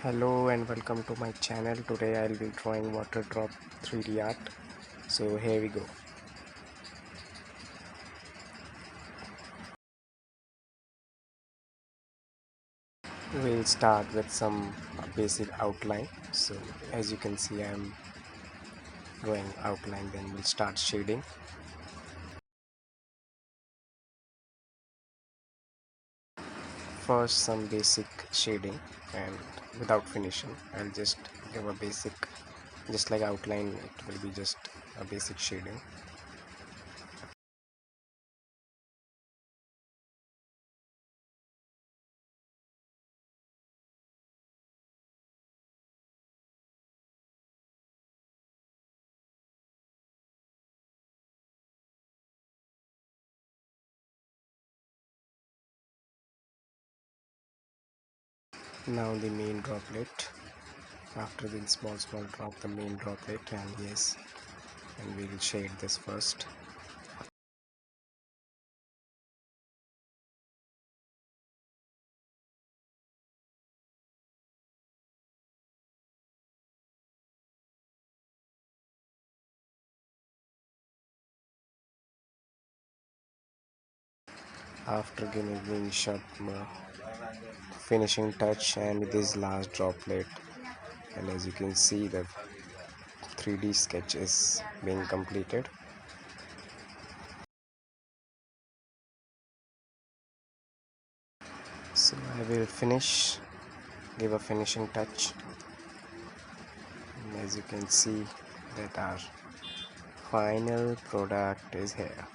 Hello and welcome to my channel. Today I'll be drawing water drop 3D art. So here we go. We'll start with some basic outline. So as you can see, I'm drawing outline, then we'll start shading. First some basic shading, and without finishing I'll just give a basic, just like outline, it will be just a basic shading. Now the main droplet. After the small drop, the main droplet, and yes, and we will shade this first. After giving sharp finishing touch and this last droplet, and as you can see the 3D sketch is being completed. So I will give a finishing touch, and as you can see that our final product is here.